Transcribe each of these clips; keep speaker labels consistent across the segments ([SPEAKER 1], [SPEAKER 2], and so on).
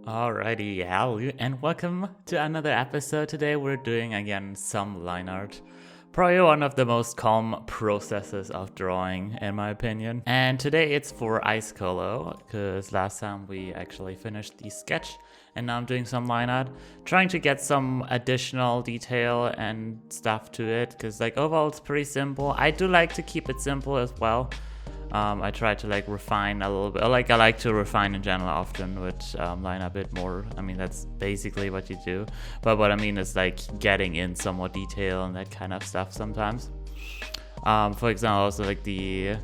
[SPEAKER 1] Alrighty, hello, and welcome to another episode. Today we're doing again some line art. Probably one of the most calm processes of drawing, in my opinion. And today it's for Icecolo, because last time we actually finished the sketch, and now I'm doing some line art, trying to get some additional detail and stuff to it, because like overall it's pretty simple. I do like to keep it simple as well. I try to like refine a little bit, or like I like to refine in general often with line a bit more. I mean, that's basically what you do. But what I mean is like getting in some more detail and that kind of stuff sometimes. For example, also like the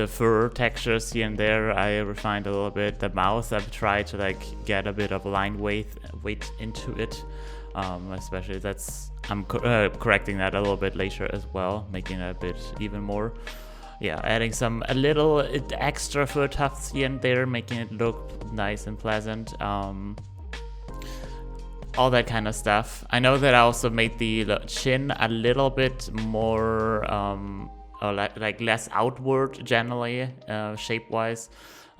[SPEAKER 1] fur textures here and there, I refined a little bit. The mouth, I've tried to like get a bit of line weight into it. Especially I'm correcting that a little bit later as well, making it a bit even more. Yeah, adding a little extra fur tufts here and there, making it look nice and pleasant. All that kind of stuff. I know that I also made the chin a little bit more, or like less outward generally, shape-wise,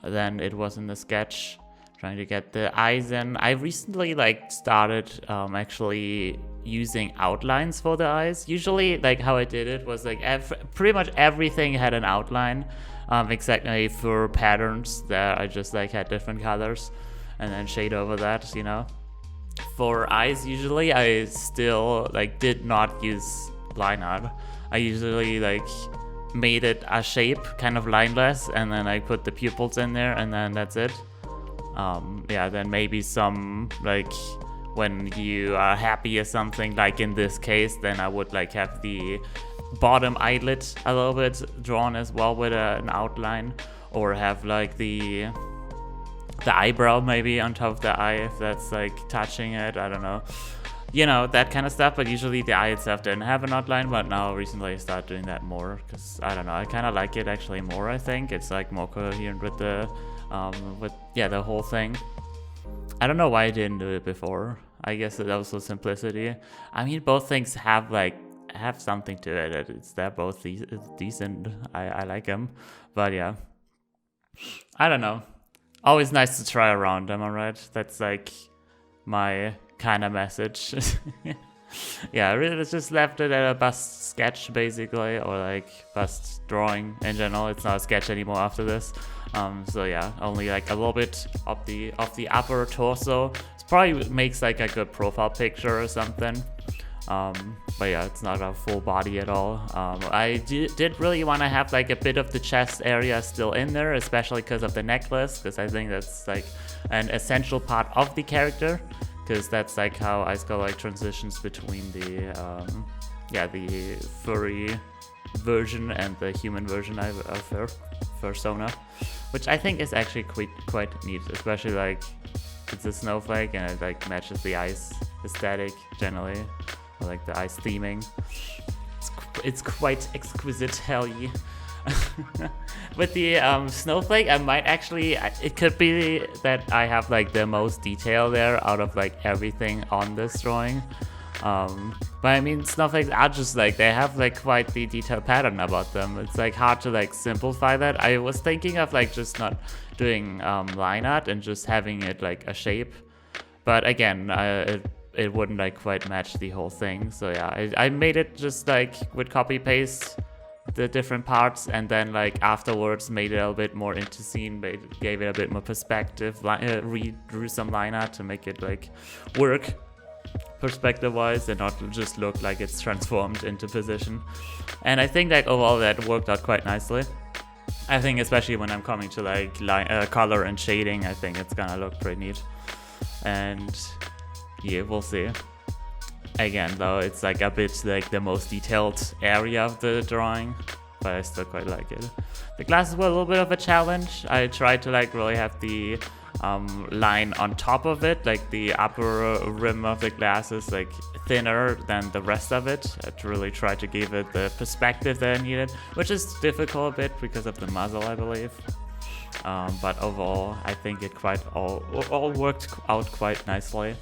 [SPEAKER 1] than it was in the sketch. Trying to get the eyes in. I recently like started actually using outlines for the eyes. Usually like how I did it was like pretty much everything had an outline, except for patterns that I just like had different colors and then shade over that, you know. For eyes, usually I still like did not use line art. I usually like made it a shape, kind of lineless, and then I put the pupils in there and then that's it. Then maybe some, like, when you are happy or something, like in this case, then I would like have the bottom eyelid a little bit drawn as well with an outline, or have like the eyebrow maybe on top of the eye if that's like touching it, I don't know. You know, that kind of stuff, but usually the eye itself didn't have an outline, but now recently I started doing that more, because, I don't know, I kind of like it actually more, I think. It's like more coherent with the whole thing. I don't know why I didn't do it before. I guess that also simplicity. I mean, both things have something to it. They're both decent. I like them, but yeah, I don't know. Always nice to try around, am I right? That's like my kind of message. Yeah, I really just left it at a bust sketch basically, or like bust drawing in general. It's not a sketch anymore after this. So yeah, only like a little bit of the upper torso. It probably makes like a good profile picture or something. But yeah, it's not a full body at all. I did really want to have like a bit of the chest area still in there, especially because of the necklace, because I think that's like an essential part of the character, because that's like how Icecolo like transitions between the furry version and the human version of her persona, which I think is actually quite neat, especially like it's a snowflake and it like matches the ice aesthetic generally, or like the ice theming. It's quite exquisite, hell yeah. With the snowflake, I might actually, it could be that I have like the most detail there out of like everything on this drawing. But I mean, snowflakes are just like, they have like quite the detailed pattern about them. It's like hard to like simplify that. I was thinking of like just not doing line art and just having it like a shape, but again, it wouldn't like quite match the whole thing. So yeah, I made it just like with copy paste the different parts, and then like afterwards made it a little bit more into scene, gave it a bit more perspective, redrew some line art to make it like work perspective wise and not just look like it's transformed into position. And I think that overall that worked out quite nicely. I think especially when I'm coming to like color and shading, I think it's gonna look pretty neat. And yeah, we'll see. Again, though, it's like a bit like the most detailed area of the drawing, but I still quite like it. The glasses were a little bit of a challenge. I tried to like really have the line on top of it, like the upper rim of the glasses like thinner than the rest of it. I really tried to give it the perspective that I needed, which is difficult a bit because of the muzzle, I believe. But overall, I think it all worked out quite nicely.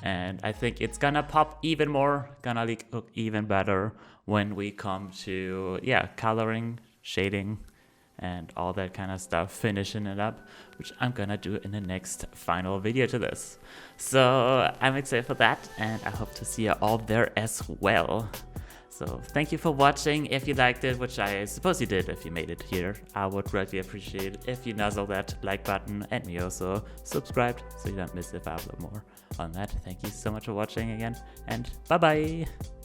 [SPEAKER 1] And I think it's gonna pop even more, gonna look even better when we come to, yeah, coloring, shading, and all that kind of stuff, finishing it up, which I'm gonna do in the next final video to this. So I'm excited for that, and I hope to see you all there as well. So thank you for watching. If you liked it, which I suppose you did if you made it here, I would greatly appreciate it if you nuzzle that like button and me also subscribed so you don't miss if I upload more on that. Thank you so much for watching again, and bye bye!